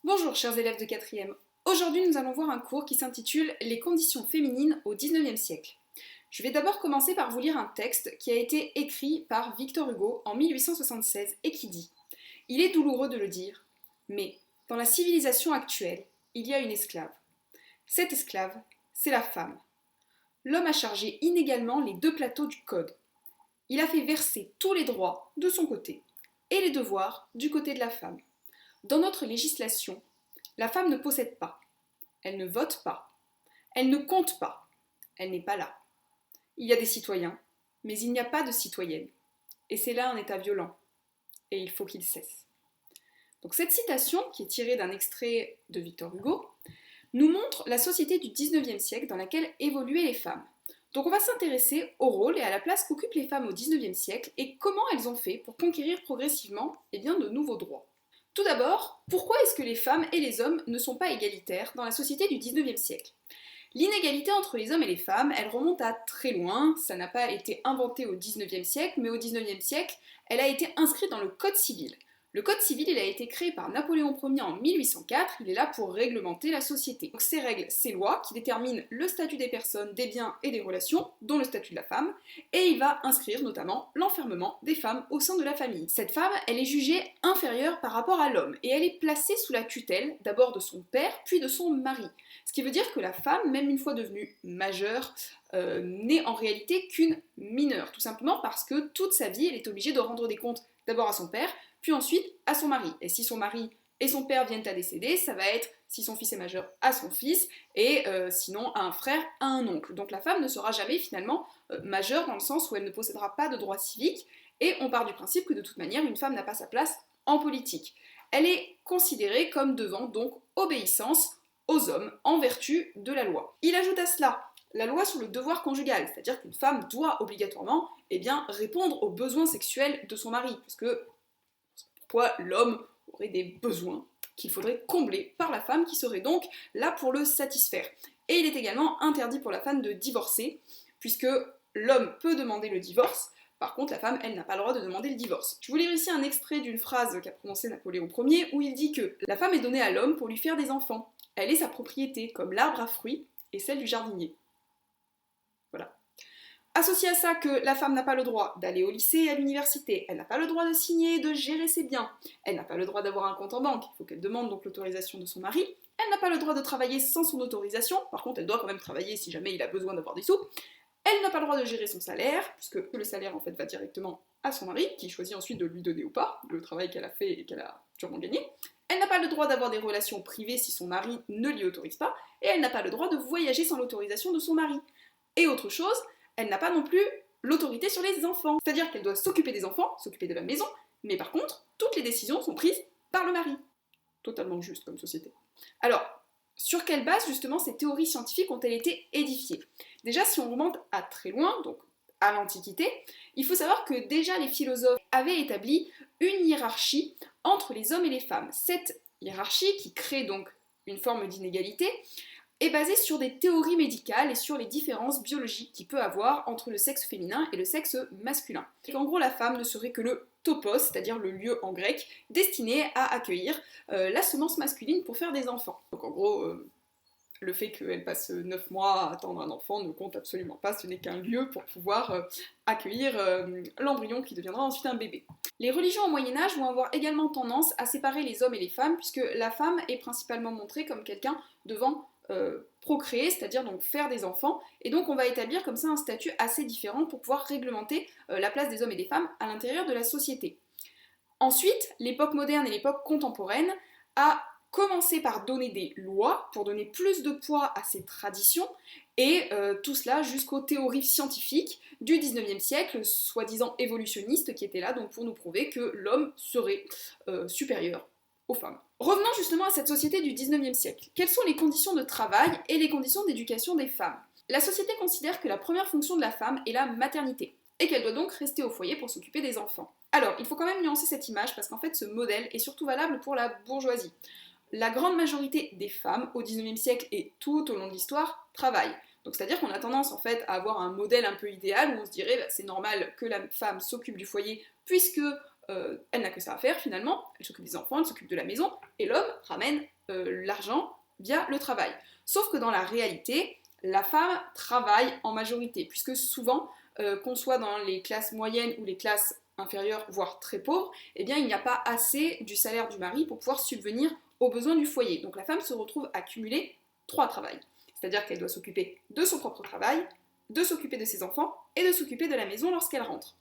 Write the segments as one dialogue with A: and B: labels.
A: Bonjour chers élèves de 4e. Aujourd'hui nous allons voir un cours qui s'intitule Les conditions féminines au XIXe siècle. Je vais d'abord commencer par vous lire un texte qui a été écrit par Victor Hugo en 1876 et qui dit « Il est douloureux de le dire, mais dans la civilisation actuelle, il y a une esclave. Cette esclave, c'est la femme. L'homme a chargé inégalement les deux plateaux du code. Il a fait verser tous les droits de son côté et les devoirs du côté de la femme. Dans notre législation, la femme ne possède pas, elle ne vote pas, elle ne compte pas, elle n'est pas là. Il y a des citoyens, mais il n'y a pas de citoyennes. Et c'est là un état violent, et il faut qu'il cesse. » Donc cette citation, qui est tirée d'un extrait de Victor Hugo, nous montre la société du XIXe siècle dans laquelle évoluaient les femmes. Donc on va s'intéresser au rôle et à la place qu'occupent les femmes au XIXe siècle et comment elles ont fait pour conquérir progressivement de nouveaux droits. Tout d'abord, pourquoi est-ce que les femmes et les hommes ne sont pas égalitaires dans la société du XIXe siècle ? L'inégalité entre les hommes et les femmes, elle remonte à très loin, ça n'a pas été inventé au XIXe siècle, mais au XIXe siècle, elle a été inscrite dans le Code civil. Le Code civil, il a été créé par Napoléon Ier en 1804, il est là pour réglementer la société. Donc ces règles, ces lois qui déterminent le statut des personnes, des biens et des relations, dont le statut de la femme, et il va inscrire notamment l'enfermement des femmes au sein de la famille. Cette femme, elle est jugée inférieure par rapport à l'homme, et elle est placée sous la tutelle d'abord de son père, puis de son mari. Ce qui veut dire que la femme, même une fois devenue majeure, n'est en réalité qu'une mineure, tout simplement parce que toute sa vie, elle est obligée de rendre des comptes d'abord à son père, puis ensuite à son mari. Et si son mari et son père viennent à décéder, ça va être, si son fils est majeur, à son fils, et sinon à un frère, à un oncle. Donc la femme ne sera jamais finalement majeure dans le sens où elle ne possédera pas de droits civiques, et on part du principe que de toute manière, une femme n'a pas sa place en politique. Elle est considérée comme devant donc obéissance aux hommes en vertu de la loi. Il ajoute à cela la loi sur le devoir conjugal, c'est-à-dire qu'une femme doit obligatoirement répondre aux besoins sexuels de son mari, parce que pourquoi l'homme aurait des besoins qu'il faudrait combler par la femme qui serait donc là pour le satisfaire. Et il est également interdit pour la femme de divorcer, puisque l'homme peut demander le divorce, par contre la femme, elle n'a pas le droit de demander le divorce. Je vous lire ici un extrait d'une phrase qu'a prononcée Napoléon Ier, où il dit que la femme est donnée à l'homme pour lui faire des enfants. Elle est sa propriété, comme l'arbre à fruits et celle du jardinier. Voilà. Associé à ça que la femme n'a pas le droit d'aller au lycée et à l'université, elle n'a pas le droit de signer et de gérer ses biens, elle n'a pas le droit d'avoir un compte en banque, il faut qu'elle demande donc l'autorisation de son mari, elle n'a pas le droit de travailler sans son autorisation, par contre elle doit quand même travailler si jamais il a besoin d'avoir des sous, elle n'a pas le droit de gérer son salaire, puisque le salaire en fait va directement à son mari, qui choisit ensuite de lui donner ou pas le travail qu'elle a fait et qu'elle a durement gagné. Elle n'a pas le droit d'avoir des relations privées si son mari ne l'y autorise pas, et elle n'a pas le droit de voyager sans l'autorisation de son mari. Et autre chose, elle n'a pas non plus l'autorité sur les enfants. C'est-à-dire qu'elle doit s'occuper des enfants, s'occuper de la maison, mais par contre, toutes les décisions sont prises par le mari. Totalement juste comme société. Alors, sur quelle base justement ces théories scientifiques ont-elles été édifiées ? Déjà, si on remonte à très loin, donc à l'Antiquité, il faut savoir que déjà les philosophes avaient établi une hiérarchie entre les hommes et les femmes. Cette hiérarchie, qui crée donc une forme d'inégalité, est basée sur des théories médicales et sur les différences biologiques qu'il peut avoir entre le sexe féminin et le sexe masculin. Et qu'en gros, la femme ne serait que le topos, c'est-à-dire le lieu en grec, destiné à accueillir la semence masculine pour faire des enfants. Donc en gros, le fait qu'elle passe 9 mois à attendre un enfant ne compte absolument pas, ce n'est qu'un lieu pour pouvoir accueillir l'embryon qui deviendra ensuite un bébé. Les religions au Moyen-Âge vont avoir également tendance à séparer les hommes et les femmes, puisque la femme est principalement montrée comme quelqu'un devant procréer, c'est-à-dire donc faire des enfants, et donc on va établir comme ça un statut assez différent pour pouvoir réglementer la place des hommes et des femmes à l'intérieur de la société. Ensuite, l'époque moderne et l'époque contemporaine a commencé par donner des lois pour donner plus de poids à ces traditions, et tout cela jusqu'aux théories scientifiques du 19e siècle, soi-disant évolutionnistes, qui étaient là donc pour nous prouver que l'homme serait supérieur aux femmes. Revenons justement à cette société du 19e siècle. Quelles sont les conditions de travail et les conditions d'éducation des femmes ? La société considère que la première fonction de la femme est la maternité, et qu'elle doit donc rester au foyer pour s'occuper des enfants. Alors, il faut quand même nuancer cette image, parce qu'en fait ce modèle est surtout valable pour la bourgeoisie. La grande majorité des femmes au 19e siècle et tout au long de l'histoire travaillent. Donc c'est-à-dire qu'on a tendance en fait à avoir un modèle un peu idéal où on se dirait c'est normal que la femme s'occupe du foyer puisque elle n'a que ça à faire finalement, elle s'occupe des enfants, elle s'occupe de la maison, et l'homme ramène l'argent via le travail. Sauf que dans la réalité, la femme travaille en majorité, puisque souvent, qu'on soit dans les classes moyennes ou les classes inférieures, voire très pauvres, eh bien il n'y a pas assez du salaire du mari pour pouvoir subvenir aux besoins du foyer. Donc la femme se retrouve à cumuler 3 travails. C'est-à-dire qu'elle doit s'occuper de son propre travail, de s'occuper de ses enfants et de s'occuper de la maison lorsqu'elle rentre.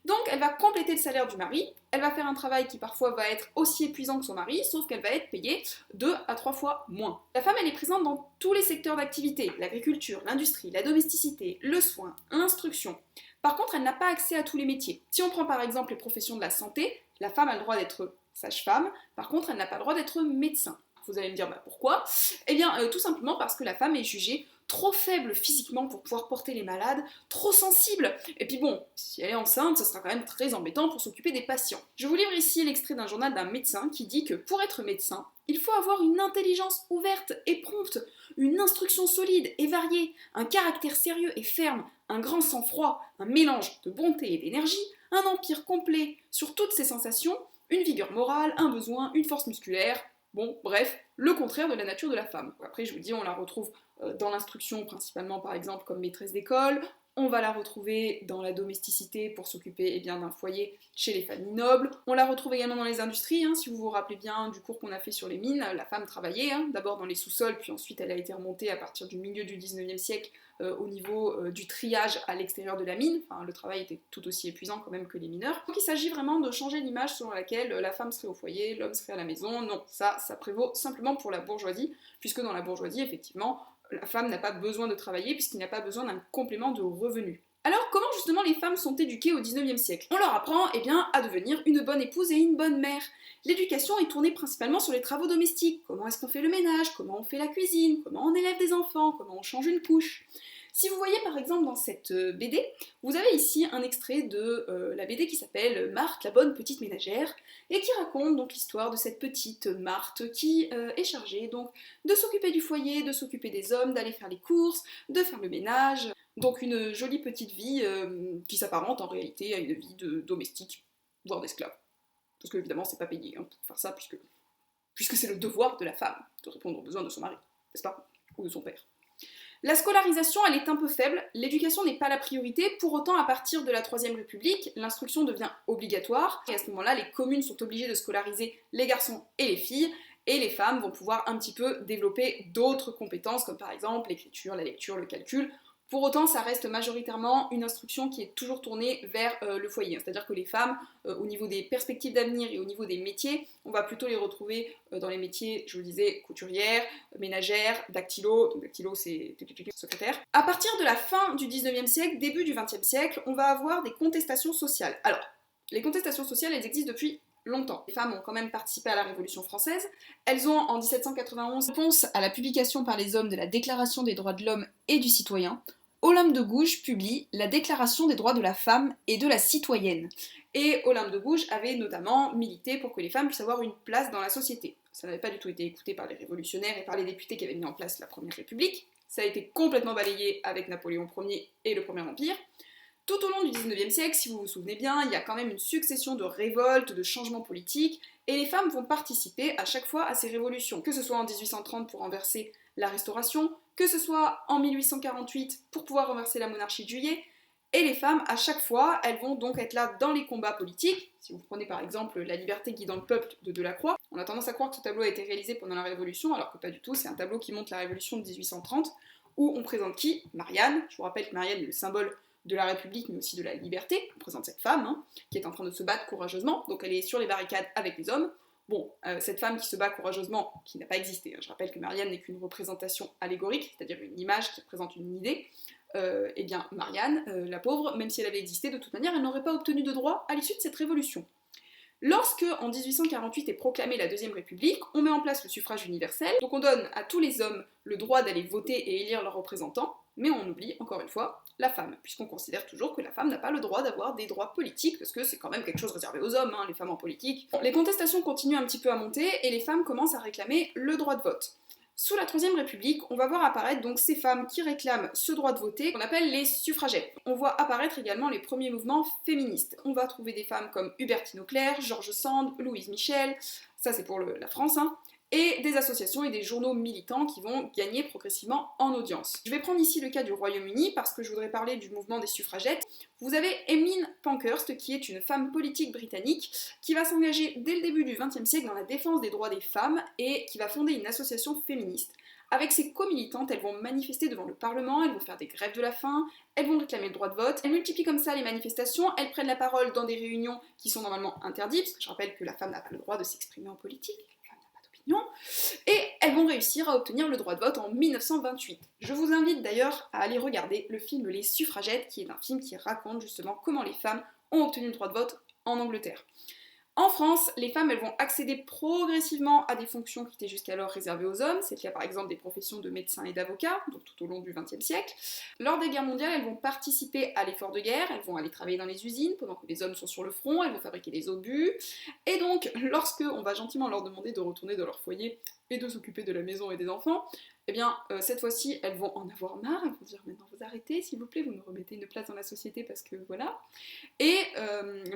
A: Donc elle va compléter le salaire du mari, elle va faire un travail qui parfois va être aussi épuisant que son mari, sauf qu'elle va être payée 2 à 3 fois moins. La femme, elle est présente dans tous les secteurs d'activité, l'agriculture, l'industrie, la domesticité, le soin, l'instruction. Par contre, elle n'a pas accès à tous les métiers. Si on prend par exemple les professions de la santé, la femme a le droit d'être sage-femme, par contre elle n'a pas le droit d'être médecin. Vous allez me dire pourquoi ? Eh bien tout simplement parce que la femme est jugée trop faible physiquement pour pouvoir porter les malades, trop sensible, et puis bon, si elle est enceinte, ça sera quand même très embêtant pour s'occuper des patients. Je vous livre ici l'extrait d'un journal d'un médecin qui dit que pour être médecin, il faut avoir une intelligence ouverte et prompte, une instruction solide et variée, un caractère sérieux et ferme, un grand sang-froid, un mélange de bonté et d'énergie, un empire complet sur toutes ses sensations, une vigueur morale, un besoin, une force musculaire, bon, bref, le contraire de la nature de la femme. Après, je vous dis, on la retrouve dans l'instruction principalement, par exemple, comme maîtresse d'école. On va la retrouver dans la domesticité pour s'occuper d'un foyer chez les familles nobles. On la retrouve également dans les industries, si vous vous rappelez bien du cours qu'on a fait sur les mines, la femme travaillait, d'abord dans les sous-sols, puis ensuite elle a été remontée à partir du milieu du 19e siècle au niveau du triage à l'extérieur de la mine. Enfin, le travail était tout aussi épuisant quand même que les mineurs. Donc il s'agit vraiment de changer l'image selon laquelle la femme serait au foyer, l'homme serait à la maison. Non, ça prévaut simplement pour la bourgeoisie, puisque dans la bourgeoisie, effectivement, la femme n'a pas besoin de travailler puisqu'il n'y a pas besoin d'un complément de revenus. Alors comment justement les femmes sont éduquées au 19e siècle ? On leur apprend à devenir une bonne épouse et une bonne mère. L'éducation est tournée principalement sur les travaux domestiques. Comment est-ce qu'on fait le ménage ? Comment on fait la cuisine ? Comment on élève des enfants ? Comment on change une couche ? Si vous voyez par exemple dans cette BD, vous avez ici un extrait de la BD qui s'appelle Marthe, la bonne petite ménagère, et qui raconte donc l'histoire de cette petite Marthe qui est chargée donc de s'occuper du foyer, de s'occuper des hommes, d'aller faire les courses, de faire le ménage. Donc une jolie petite vie qui s'apparente en réalité à une vie de domestique, voire d'esclave. Parce que évidemment c'est pas payé pour faire ça puisque c'est le devoir de la femme de répondre aux besoins de son mari, n'est-ce pas ? Ou de son père. La scolarisation, elle est un peu faible, l'éducation n'est pas la priorité, pour autant à partir de la Troisième République, l'instruction devient obligatoire, et à ce moment-là, les communes sont obligées de scolariser les garçons et les filles, et les femmes vont pouvoir un petit peu développer d'autres compétences, comme par exemple l'écriture, la lecture, le calcul. Pour autant, ça reste majoritairement une instruction qui est toujours tournée vers le foyer. C'est-à-dire que les femmes, au niveau des perspectives d'avenir et au niveau des métiers, on va plutôt les retrouver dans les métiers, je vous le disais, couturière, ménagère, dactylo. Donc dactylo, c'est secrétaire. À partir de la fin du 19e siècle, début du 20e siècle, on va avoir des contestations sociales. Alors, les contestations sociales, elles existent depuis longtemps. Les femmes ont quand même participé à la Révolution française. Elles ont, en 1791, réponse à la publication par les hommes de la Déclaration des droits de l'homme et du citoyen, Olympe de Gouges publie la Déclaration des droits de la femme et de la citoyenne. Et Olympe de Gouges avait notamment milité pour que les femmes puissent avoir une place dans la société. Ça n'avait pas du tout été écouté par les révolutionnaires et par les députés qui avaient mis en place la Première République. Ça a été complètement balayé avec Napoléon Ier et le Premier Empire. Tout au long du 19e siècle, si vous vous souvenez bien, il y a quand même une succession de révoltes, de changements politiques, et les femmes vont participer à chaque fois à ces révolutions, que ce soit en 1830 pour renverser la Restauration, que ce soit en 1848 pour pouvoir renverser la monarchie de Juillet, et les femmes, à chaque fois, elles vont donc être là dans les combats politiques. Si vous prenez par exemple La liberté guidant le peuple de Delacroix, on a tendance à croire que ce tableau a été réalisé pendant la Révolution, alors que pas du tout, c'est un tableau qui montre la Révolution de 1830, où on présente qui ? Marianne. Je vous rappelle que Marianne est le symbole de la République, mais aussi de la liberté. On présente cette femme, qui est en train de se battre courageusement, donc elle est sur les barricades avec les hommes. Bon, cette femme qui se bat courageusement, qui n'a pas existé, je rappelle que Marianne n'est qu'une représentation allégorique, c'est-à-dire une image qui représente une idée, eh bien Marianne, la pauvre, même si elle avait existé, de toute manière, elle n'aurait pas obtenu de droit à l'issue de cette révolution. Lorsque, en 1848, est proclamée la Deuxième République, on met en place le suffrage universel, donc on donne à tous les hommes le droit d'aller voter et élire leurs représentants, mais on oublie, encore une fois, la femme, puisqu'on considère toujours que la femme n'a pas le droit d'avoir des droits politiques, parce que c'est quand même quelque chose réservé aux hommes, les femmes en politique. Bon, les contestations continuent un petit peu à monter, et les femmes commencent à réclamer le droit de vote. Sous la Troisième République, on va voir apparaître donc ces femmes qui réclament ce droit de voter, qu'on appelle les suffragettes. On voit apparaître également les premiers mouvements féministes. On va trouver des femmes comme Hubertine Auclair, George Sand, Louise Michel, ça c'est pour la France, hein, et des associations et des journaux militants qui vont gagner progressivement en audience. Je vais prendre ici le cas du Royaume-Uni parce que je voudrais parler du mouvement des suffragettes. Vous avez Emmeline Pankhurst qui est une femme politique britannique qui va s'engager dès le début du XXe siècle dans la défense des droits des femmes et qui va fonder une association féministe. Avec ses co-militantes, elles vont manifester devant le Parlement, elles vont faire des grèves de la faim, elles vont réclamer le droit de vote, elles multiplient comme ça les manifestations, elles prennent la parole dans des réunions qui sont normalement interdites, parce que je rappelle que la femme n'a pas le droit de s'exprimer en politique. Et elles vont réussir à obtenir le droit de vote en 1928. Je vous invite d'ailleurs à aller regarder le film Les Suffragettes, qui est un film qui raconte justement comment les femmes ont obtenu le droit de vote en Angleterre. En France, les femmes elles vont accéder progressivement à des fonctions qui étaient jusqu'alors réservées aux hommes, c'est le cas par exemple des professions de médecins et d'avocats, donc tout au long du XXe siècle. Lors des guerres mondiales, elles vont participer à l'effort de guerre, elles vont aller travailler dans les usines pendant que les hommes sont sur le front, elles vont fabriquer des obus, et donc lorsque on va gentiment leur demander de retourner dans leur foyer et de s'occuper de la maison et des enfants, eh bien, cette fois-ci, elles vont en avoir marre, elles vont dire maintenant vous arrêtez, s'il vous plaît, vous nous remettez une place dans la société parce que voilà. Et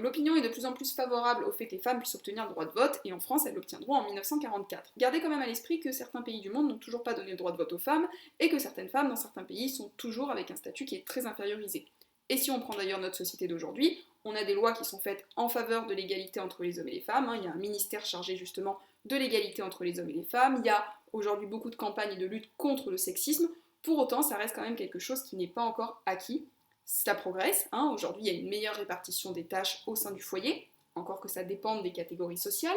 A: l'opinion est de plus en plus favorable au fait que les femmes puissent obtenir le droit de vote, et en France, elles l'obtiendront en 1944. Gardez quand même à l'esprit que certains pays du monde n'ont toujours pas donné le droit de vote aux femmes, et que certaines femmes dans certains pays sont toujours avec un statut qui est très infériorisé. Et si on prend d'ailleurs notre société d'aujourd'hui, on a des lois qui sont faites en faveur de l'égalité entre les hommes et les femmes, il y a un ministère chargé justement de l'égalité entre les hommes et les femmes, il y a aujourd'hui beaucoup de campagnes et de lutte contre le sexisme, pour autant ça reste quand même quelque chose qui n'est pas encore acquis. Ça progresse, hein. Aujourd'hui il y a une meilleure répartition des tâches au sein du foyer, encore que ça dépende des catégories sociales,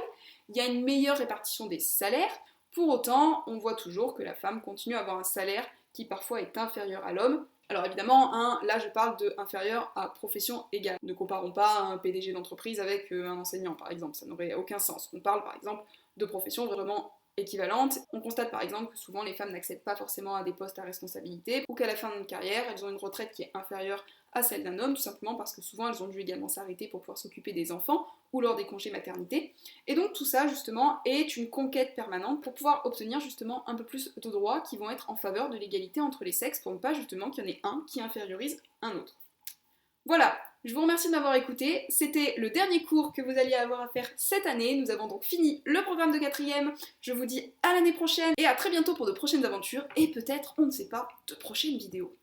A: il y a une meilleure répartition des salaires, pour autant on voit toujours que la femme continue à avoir un salaire qui parfois est inférieur à l'homme. Alors évidemment, hein, là je parle de inférieur à profession égale. Ne comparons pas un PDG d'entreprise avec un enseignant par exemple, ça n'aurait aucun sens. On parle par exemple de professions vraiment équivalentes. On constate par exemple que souvent les femmes n'accèdent pas forcément à des postes à responsabilité ou qu'à la fin d'une carrière, elles ont une retraite qui est inférieure à celle d'un homme, tout simplement parce que souvent elles ont dû également s'arrêter pour pouvoir s'occuper des enfants ou lors des congés maternité. Et donc tout ça justement est une conquête permanente pour pouvoir obtenir justement un peu plus de droits qui vont être en faveur de l'égalité entre les sexes pour ne pas justement qu'il y en ait un qui infériorise un autre. Voilà, je vous remercie de m'avoir écouté, c'était le dernier cours que vous alliez avoir à faire cette année, nous avons donc fini le programme de 4e, je vous dis à l'année prochaine et à très bientôt pour de prochaines aventures et peut-être, on ne sait pas, de prochaines vidéos.